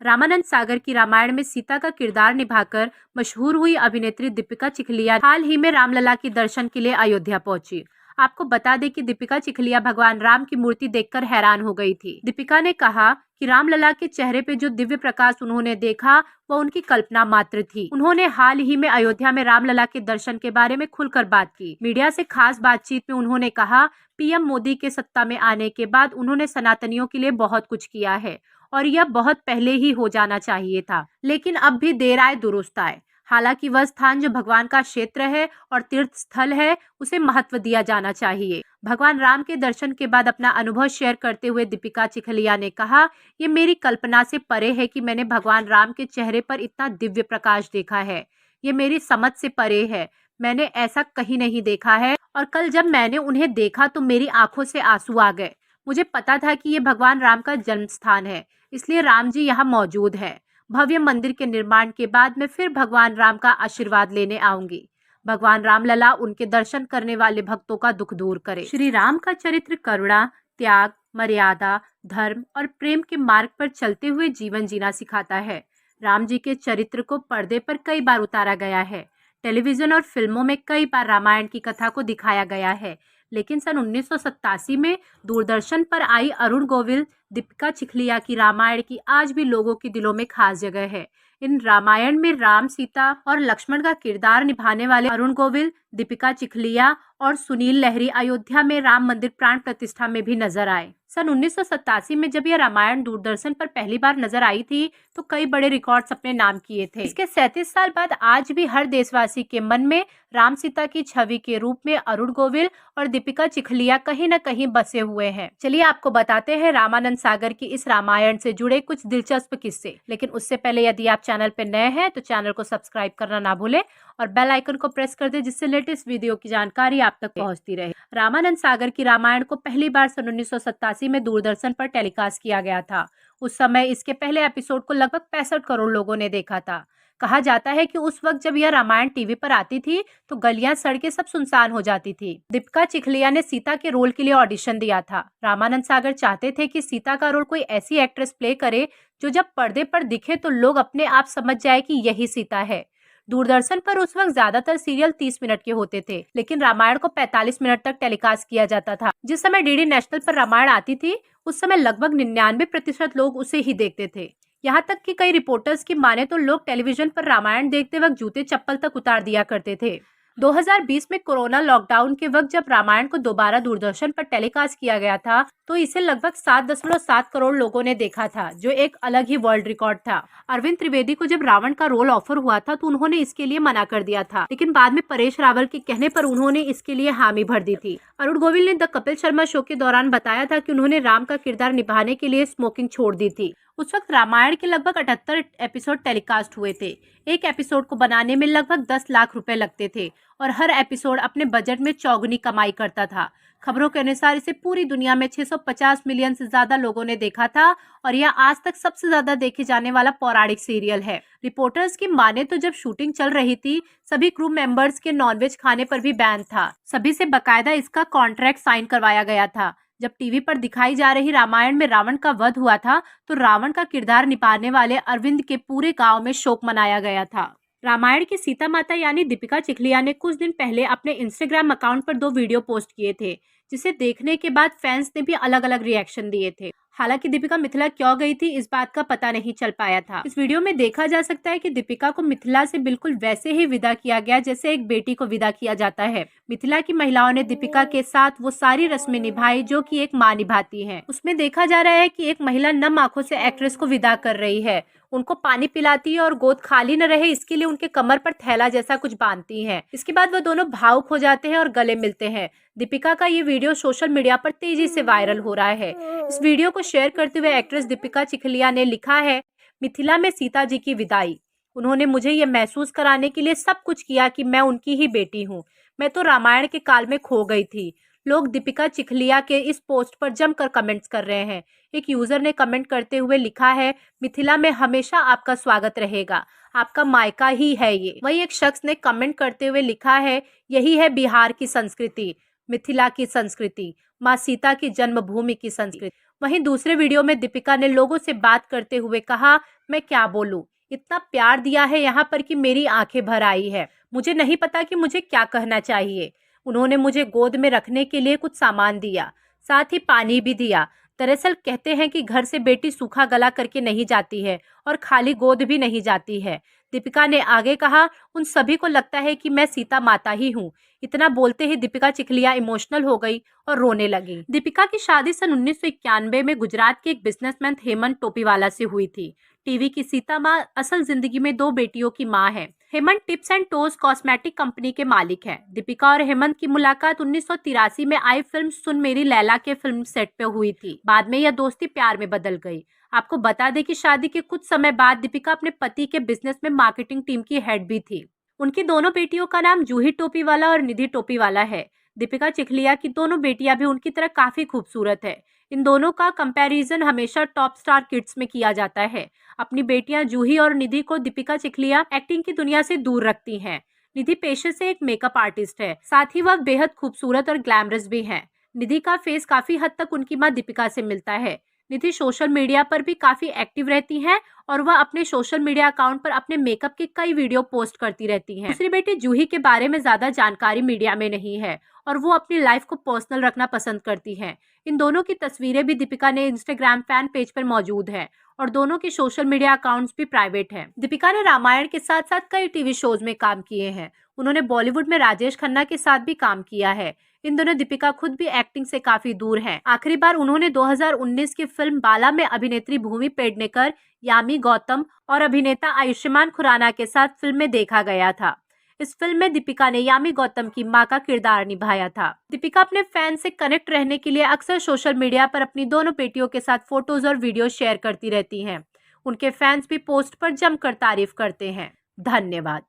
रामानंद सागर की रामायण में सीता का किरदार निभाकर मशहूर हुई अभिनेत्री दीपिका चिखलिया हाल ही में रामलला के दर्शन के लिए अयोध्या पहुंची। आपको बता दें कि दीपिका चिखलिया भगवान राम की मूर्ति देखकर हैरान हो गई थी। दीपिका ने कहा कि रामलला के चेहरे पे जो दिव्य प्रकाश उन्होंने देखा वह उनकी कल्पना मात्र थी। उन्होंने हाल ही में अयोध्या में रामलला के दर्शन के बारे में खुलकर बात की। मीडिया से खास बातचीत में उन्होंने कहा, पीएम मोदी के सत्ता में आने के बाद उन्होंने सनातनियों के लिए बहुत कुछ किया है और यह बहुत पहले ही हो जाना चाहिए था, लेकिन अब भी देर आए दुरुस्त आए। हालांकि वह स्थान जो भगवान का क्षेत्र है और तीर्थ स्थल है उसे महत्व दिया जाना चाहिए। भगवान राम के दर्शन के बाद अपना अनुभव शेयर करते हुए दीपिका चिखलिया ने कहा, ये मेरी कल्पना से परे है कि मैंने भगवान राम के चेहरे पर इतना दिव्य प्रकाश देखा है। ये मेरी समझ से परे है, मैंने ऐसा कहीं नहीं देखा है और कल जब मैंने उन्हें देखा तो मेरी आंखों से आंसू आ गए। मुझे पता था कि ये भगवान राम का जन्म स्थान है, इसलिए राम जी यहाँ मौजूद है। भव्य मंदिर के निर्माण के बाद मैं फिर भगवान राम का आशीर्वाद लेने आऊंगी। भगवान रामलला उनके दर्शन करने वाले भक्तों का दुख दूर करे। श्री राम का चरित्र करुणा, त्याग, मर्यादा, धर्म और प्रेम के मार्ग पर चलते हुए जीवन जीना सिखाता है। राम जी के चरित्र को पर्दे पर कई बार उतारा गया है। टेलीविजन और फिल्मों में कई बार रामायण की कथा को दिखाया गया है, लेकिन सन 1987 में दूरदर्शन पर आई अरुण गोविल दीपिका चिखलिया की रामायण की आज भी लोगों के दिलों में खास जगह है। इन रामायण में राम, सीता और लक्ष्मण का किरदार निभाने वाले अरुण गोविल, दीपिका चिखलिया और सुनील लहरी अयोध्या में राम मंदिर प्राण प्रतिष्ठा में भी नजर आए। सन 1987 में जब यह रामायण दूरदर्शन पर पहली बार नजर आई थी तो कई बड़े रिकॉर्ड्स अपने नाम किए थे। इसके 37 साल बाद आज भी हर देशवासी के मन में राम सीता की छवि के रूप में अरुण गोविल और दीपिका चिखलिया कहीं न कहीं बसे हुए हैं। चलिए आपको बताते हैं रामानंद सागर की इस रामायण से जुड़े कुछ दिलचस्प किस्से। लेकिन उससे पहले यदि आप चैनल पर नए हैं तो चैनल को सब्सक्राइब करना ना भूलें और बेल आइकन को प्रेस कर दें, जिससे लेटेस्ट वीडियो की जानकारी आप तक पहुंचती रहे। रामानंद सागर की रामायण को पहली बार सन 1987 में दूरदर्शन पर टेलीकास्ट किया गया था। उस समय इसके पहले एपिसोड को लगभग 65 करोड़ लोगों ने देखा था। कहा जाता है कि उस वक्त जब यह रामायण टीवी पर आती थी तो गलियां, सड़कें सब सुनसान हो जाती थी। दीपिका चिखलिया ने सीता के रोल के लिए ऑडिशन दिया था। रामानंद सागर चाहते थे कि सीता का रोल कोई ऐसी एक्ट्रेस प्ले करे जो जब पर्दे पर दिखे तो लोग अपने आप समझ जाए कि यही सीता है। दूरदर्शन पर उस वक्त ज्यादातर सीरियल 30 मिनट के होते थे, लेकिन रामायण को 45 मिनट तक टेलीकास्ट किया जाता था। जिस समय डीडी नेशनल पर रामायण आती थी उस समय लगभग 99% लोग उसे ही देखते थे। यहाँ तक कि कई रिपोर्टर्स की माने तो लोग टेलीविजन पर रामायण देखते वक्त जूते चप्पल तक उतार दिया करते थे। 2020 में कोरोना लॉकडाउन के वक्त जब रामायण को दोबारा दूरदर्शन पर टेलीकास्ट किया गया था तो इसे लगभग 7.7 करोड़ लोगों ने देखा था, जो एक अलग ही वर्ल्ड रिकॉर्ड था। अरविंद त्रिवेदी को जब रावण का रोल ऑफर हुआ था तो उन्होंने इसके लिए मना कर दिया था, लेकिन बाद में परेश रावल के कहने पर उन्होंने इसके लिए हामी भर दी थी। अरुण गोविल ने द कपिल शर्मा शो के दौरान बताया था कि उन्होंने राम का किरदार निभाने के लिए स्मोकिंग छोड़ दी थी। उस वक्त रामायण के लगभग 78 एपिसोड टेलीकास्ट हुए थे। एक एपिसोड को बनाने में लगभग 10 लाख रुपए लगते थे और हर एपिसोड अपने बजट में चौगुनी कमाई करता था। खबरों के अनुसार इसे पूरी दुनिया में 650 मिलियन से ज्यादा लोगों ने देखा था और यह आज तक सबसे ज्यादा देखे जाने वाला पौराणिक सीरियल है। रिपोर्टर्स की माने तो जब शूटिंग चल रही थी सभी क्रू मेंबर्स के नॉनवेज खाने पर भी बैन था। सभी से बकायदा इसका कॉन्ट्रैक्ट साइन करवाया गया था। जब टीवी पर दिखाई जा रही रामायण में रावण का वध हुआ था तो रावण का किरदार निभाने वाले अरविंद के पूरे गांव में शोक मनाया गया था। रामायण की सीता माता यानी दीपिका चिखलिया ने कुछ दिन पहले अपने इंस्टाग्राम अकाउंट पर 2 वीडियो पोस्ट किए थे, जिसे देखने के बाद फैंस ने भी अलग अलग रिएक्शन दिए थे। हालांकि दीपिका मिथिला क्यों गई थी इस बात का पता नहीं चल पाया था। इस वीडियो में देखा जा सकता है कि दीपिका को मिथिला से बिल्कुल वैसे ही विदा किया गया जैसे एक बेटी को विदा किया जाता है। मिथिला की महिलाओं ने दीपिका के साथ वो सारी रस्में निभाई जो कि एक माँ निभाती है। उसमें देखा जा रहा है कि एक महिला नम आंखों से एक्ट्रेस को विदा कर रही है, उनको पानी पिलाती है और गोद खाली न रहे इसके लिए उनके कमर पर थैला जैसा कुछ बांधती हैं। इसके बाद वो दोनों भावुक हो जाते हैं और गले मिलते हैं। दीपिका का ये वीडियो सोशल मीडिया पर तेजी से वायरल हो रहा है। इस वीडियो को शेयर करते हुए एक्ट्रेस दीपिका चिखलिया ने लिखा है, मिथिला में सीता जी की विदाई। उन्होंने मुझे ये महसूस कराने के लिए सब कुछ किया कि मैं उनकी ही बेटी हूँ। मैं तो रामायण के काल में खो गई थी। लोग दीपिका चिखलिया के इस पोस्ट पर जमकर कमेंट्स कर रहे हैं। एक यूजर ने कमेंट करते हुए लिखा है, मिथिला में हमेशा आपका स्वागत रहेगा, आपका मायका ही है ये। वही एक शख्स ने कमेंट करते हुए लिखा है, यही है बिहार की संस्कृति, मिथिला की संस्कृति। माँ सीता की जन्मभूमि की संस्कृति। वहीं दूसरे वीडियो में दीपिका ने लोगों से बात करते हुए कहा, मैं क्या बोलूं, इतना प्यार दिया है यहाँ पर कि मेरी आंखें भर आई है। मुझे नहीं पता कि मुझे क्या कहना चाहिए। उन्होंने मुझे गोद में रखने के लिए कुछ सामान दिया, साथ ही पानी भी दिया। दरअसल कहते हैं कि घर से बेटी सूखा गला करके नहीं जाती है और खाली गोद भी नहीं जाती है। दीपिका ने आगे कहा, उन सभी को लगता है कि मैं सीता माता ही हूँ। इतना बोलते ही दीपिका चिखलिया इमोशनल हो गई और रोने लगी। दीपिका की शादी सन 1991 में गुजरात के एक बिजनेसमैन हेमंत टोपीवाला से हुई थी। टीवी की सीता माँ असल जिंदगी में 2 बेटियों की माँ है। Hemant tips and toes cosmetic company के मालिक हैं। दीपिका और हेमंत की मुलाकात 1983 में आई फिल्म सुन मेरी लैला के फिल्म सेट पे हुई थी। बाद में यह दोस्ती प्यार में बदल गई। आपको बता दें कि शादी के कुछ समय बाद दीपिका अपने पति के बिजनेस में मार्केटिंग टीम की हेड भी थी। उनकी दोनों बेटियों का नाम जूही टोपीवाला और निधि टोपीवाला है। दीपिका चिखलिया की दोनों बेटियां भी उनकी तरह काफी खूबसूरत है। इन दोनों का कंपैरिजन हमेशा टॉप स्टार किड्स में किया जाता है। अपनी बेटियां जूही और निधि को दीपिका चिखलिया एक्टिंग की दुनिया से दूर रखती हैं। निधि पेशे से एक मेकअप आर्टिस्ट है, साथ ही वह बेहद खूबसूरत और ग्लैमरस भी है। निधि का फेस काफी हद तक उनकी मां दीपिका से मिलता है। निधि सोशल मीडिया पर भी काफी एक्टिव रहती हैं और वह अपने सोशल मीडिया अकाउंट पर अपने मेकअप के कई वीडियो पोस्ट करती रहती हैं। दूसरी बेटी जूही के बारे में ज्यादा जानकारी मीडिया में नहीं है और वो अपनी लाइफ को पर्सनल रखना पसंद करती हैं। इन दोनों की तस्वीरें भी दीपिका ने इंस्टाग्राम फैन पेज पर मौजूद है और दोनों के सोशल मीडिया अकाउंट्स भी प्राइवेट हैं। दीपिका ने रामायण के साथ साथ कई टीवी शोज में काम किए हैं। उन्होंने बॉलीवुड में राजेश खन्ना के साथ भी काम किया है। इन दोनों दीपिका खुद भी एक्टिंग से काफी दूर हैं। आखिरी बार उन्होंने 2019 की फिल्म बाला में अभिनेत्री भूमि पेडनेकर, यामी गौतम और अभिनेता आयुष्मान खुराना के साथ फिल्म में देखा गया था। इस फिल्म में दीपिका ने यामी गौतम की मां का किरदार निभाया था। दीपिका अपने फैन से कनेक्ट रहने के लिए अक्सर सोशल मीडिया पर अपनी दोनों बेटियों के साथ फोटोज और वीडियो शेयर करती रहती हैं। उनके फैंस भी पोस्ट पर जमकर तारीफ करते हैं। धन्यवाद।